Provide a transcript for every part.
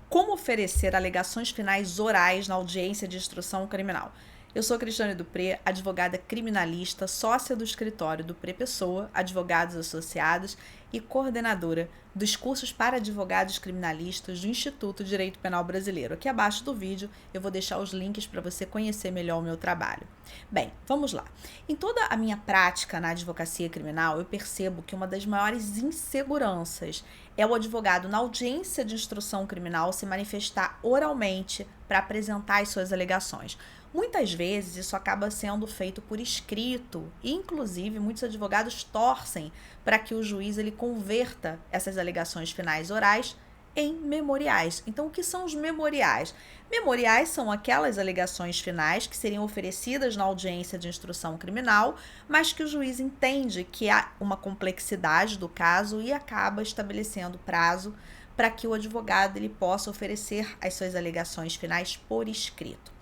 Como oferecer alegações finais orais na audiência de instrução criminal? Eu sou Cristiane Dupré, advogada criminalista, sócia do escritório Dupré Pessoa, Advogados Associados e coordenadora dos cursos para advogados criminalistas do Instituto de Direito Penal Brasileiro. Aqui abaixo do vídeo eu vou deixar os links para você conhecer melhor o meu trabalho. Bem, vamos lá. Em toda a minha prática na advocacia criminal, eu percebo que uma das maiores inseguranças é o advogado, na audiência de instrução criminal, se manifestar oralmente para apresentar as suas alegações. Muitas vezes isso acaba sendo feito por escrito e, inclusive, muitos advogados torcem para que o juiz ele converta essas alegações finais orais em memoriais. Então, o que são os memoriais? Memoriais são aquelas alegações finais que seriam oferecidas na audiência de instrução criminal, mas que o juiz entende que há uma complexidade do caso e acaba estabelecendo prazo para que o advogado ele possa oferecer as suas alegações finais por escrito.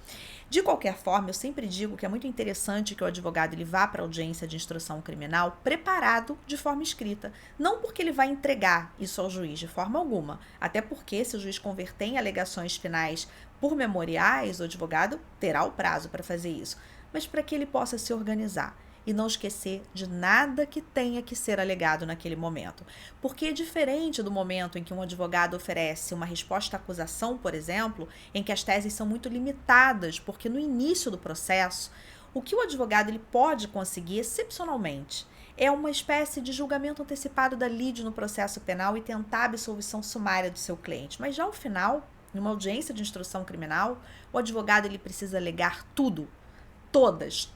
De qualquer forma, eu sempre digo que é muito interessante que o advogado ele vá para a audiência de instrução criminal preparado de forma escrita. Não porque ele vai entregar isso ao juiz de forma alguma, até porque se o juiz converter em alegações finais por memoriais, o advogado terá o prazo para fazer isso, mas para que ele possa se organizar e não esquecer de nada que tenha que ser alegado naquele momento. Porque é diferente do momento em que um advogado oferece uma resposta à acusação, por exemplo, em que as teses são muito limitadas, porque no início do processo, o que o advogado ele pode conseguir excepcionalmente é uma espécie de julgamento antecipado da lide no processo penal e tentar a absolvição sumária do seu cliente. Mas já ao final, numa audiência de instrução criminal, o advogado ele precisa alegar tudo,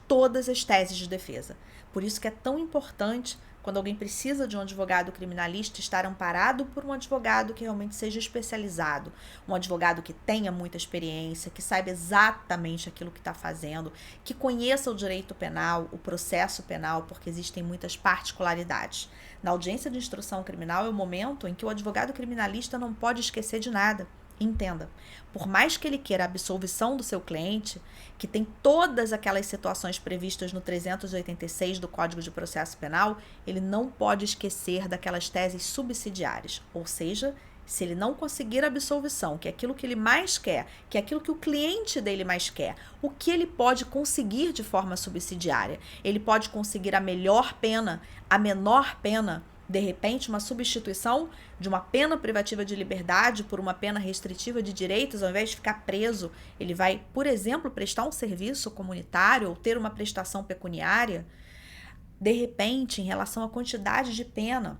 todas as teses de defesa. Por isso que é tão importante, quando alguém precisa de um advogado criminalista, estar amparado por um advogado que realmente seja especializado, um advogado que tenha muita experiência, que saiba exatamente aquilo que está fazendo, que conheça o direito penal, o processo penal, porque existem muitas particularidades. Na audiência de instrução criminal é o momento em que o advogado criminalista não pode esquecer de nada. Entenda, por mais que ele queira a absolvição do seu cliente, que tem todas aquelas situações previstas no 386 do Código de Processo Penal, ele não pode esquecer daquelas teses subsidiárias, ou seja, se ele não conseguir a absolvição, que é aquilo que ele mais quer, que é aquilo que o cliente dele mais quer, o que ele pode conseguir de forma subsidiária? Ele pode conseguir a melhor pena, a menor pena, de repente, uma substituição de uma pena privativa de liberdade por uma pena restritiva de direitos, ao invés de ficar preso, ele vai, por exemplo, prestar um serviço comunitário ou ter uma prestação pecuniária. De repente, em relação à quantidade de pena,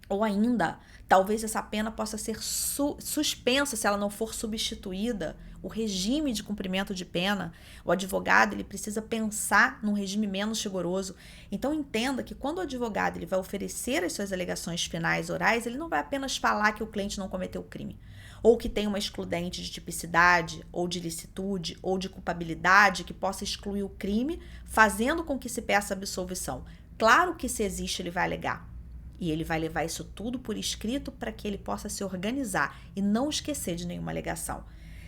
ou ainda, talvez essa pena possa ser suspensa se ela não for substituída. O regime de cumprimento de pena, o advogado ele precisa pensar num regime menos rigoroso. Então entenda que quando o advogado ele vai oferecer as suas alegações finais orais, ele não vai apenas falar que o cliente não cometeu o crime, ou que tem uma excludente de tipicidade, ou de ilicitude, ou de culpabilidade que possa excluir o crime, fazendo com que se peça absolvição. Claro que se existe, ele vai alegar. E ele vai levar isso tudo por escrito para que ele possa se organizar e não esquecer de nenhuma alegação.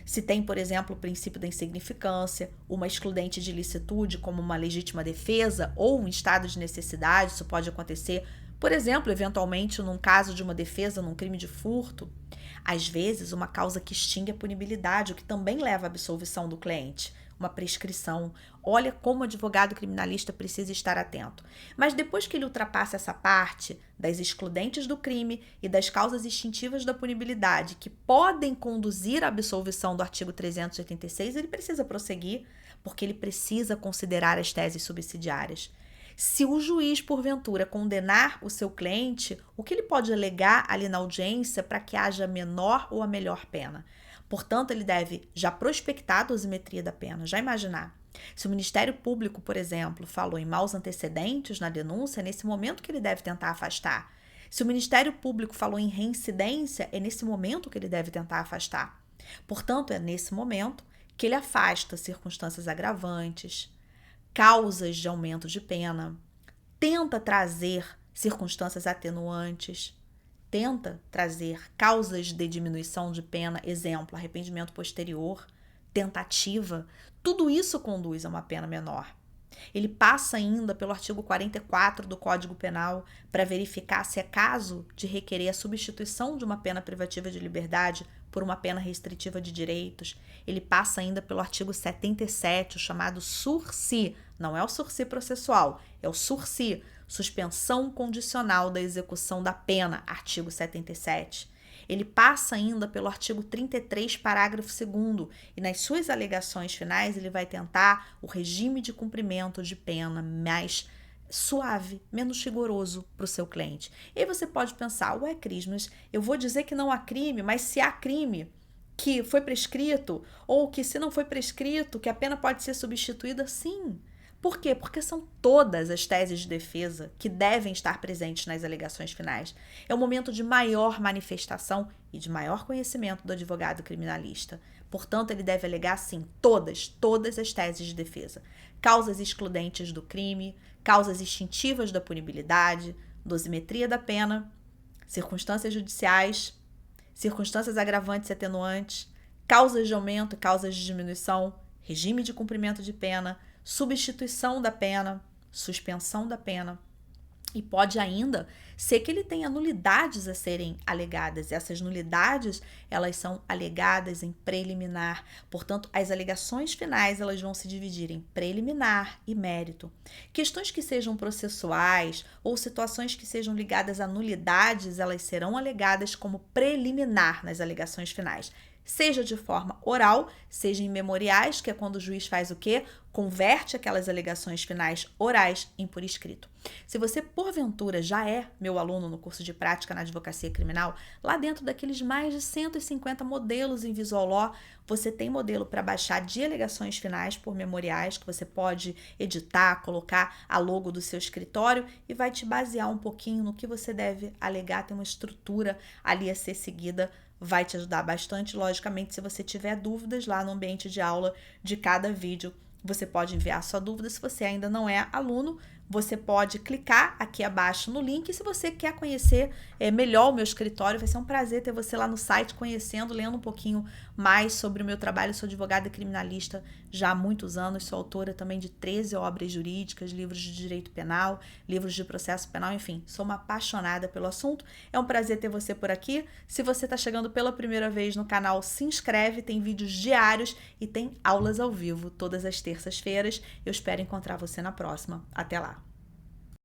Se tem, por exemplo, o princípio da insignificância, uma excludente de ilicitude como uma legítima defesa ou um estado de necessidade, isso pode acontecer, por exemplo, eventualmente num caso de uma defesa num crime de furto. Às vezes, uma causa que extingue a punibilidade, o que também leva à absolvição do cliente. Uma prescrição. Olha como o advogado criminalista precisa estar atento. Mas depois que ele ultrapassa essa parte das excludentes do crime e das causas extintivas da punibilidade que podem conduzir à absolvição do artigo 386, ele precisa prosseguir, porque ele precisa considerar as teses subsidiárias. Se o juiz, porventura, condenar o seu cliente, o que ele pode alegar ali na audiência para que haja a menor ou a melhor pena? Portanto, ele deve já prospectar a dosimetria da pena, já imaginar. Se o Ministério Público, por exemplo, falou em maus antecedentes na denúncia, é nesse momento que ele deve tentar afastar. Se o Ministério Público falou em reincidência, é nesse momento que ele deve tentar afastar. Portanto, é nesse momento que ele afasta circunstâncias agravantes, causas de aumento de pena, tenta trazer circunstâncias atenuantes, tenta trazer causas de diminuição de pena, exemplo, arrependimento posterior, tentativa, tudo isso conduz a uma pena menor. Ele passa ainda pelo artigo 44 do Código Penal para verificar se é caso de requerer a substituição de uma pena privativa de liberdade por uma pena restritiva de direitos. Ele passa ainda pelo artigo 77, o chamado sursi. Não é o sursi processual, é o sursi, suspensão condicional da execução da pena, artigo 77. Ele passa ainda pelo artigo 33, parágrafo 2º, e nas suas alegações finais ele vai tentar o regime de cumprimento de pena mais suave, menos rigoroso para o seu cliente. E aí você pode pensar, ué, Cris, mas eu vou dizer que não há crime, mas se há crime que foi prescrito, ou que se não foi prescrito, que a pena pode ser substituída, sim. Por quê? Porque são todas as teses de defesa que devem estar presentes nas alegações finais. É o momento de maior manifestação e de maior conhecimento do advogado criminalista. Portanto, ele deve alegar, sim, todas as teses de defesa. Causas excludentes do crime, causas extintivas da punibilidade, dosimetria da pena, circunstâncias judiciais, circunstâncias agravantes e atenuantes, causas de aumento e causas de diminuição, regime de cumprimento de pena, substituição da pena, suspensão da pena. E pode ainda ser que ele tenha nulidades a serem alegadas. E essas nulidades, elas são alegadas em preliminar. Portanto, as alegações finais, elas vão se dividir em preliminar e mérito. Questões que sejam processuais ou situações que sejam ligadas a nulidades, elas serão alegadas como preliminar nas alegações finais. Seja de forma oral, seja em memoriais, que é quando o juiz faz o quê? Converte aquelas alegações finais orais em por escrito. Se você, porventura, já é meu aluno no curso de prática na advocacia criminal, lá dentro daqueles mais de 150 modelos em Visual Law, você tem modelo para baixar de alegações finais por memoriais, que você pode editar, colocar a logo do seu escritório e vai te basear um pouquinho no que você deve alegar, tem uma estrutura ali a ser seguida. Vai te ajudar bastante, logicamente, se você tiver dúvidas lá no ambiente de aula de cada vídeo. Você pode enviar sua dúvida. Se você ainda não é aluno, você pode clicar aqui abaixo no link. E se você quer conhecer melhor o meu escritório, vai ser um prazer ter você lá no site, conhecendo, lendo um pouquinho mais sobre o meu trabalho. Eu sou advogada criminalista já há muitos anos, sou autora também de 13 obras jurídicas, livros de direito penal, livros de processo penal, enfim, sou uma apaixonada pelo assunto. É um prazer ter você por aqui. Se você está chegando pela primeira vez no canal, se inscreve, tem vídeos diários e tem aulas ao vivo todas as terças-feiras. Eu espero encontrar você na próxima. Até lá!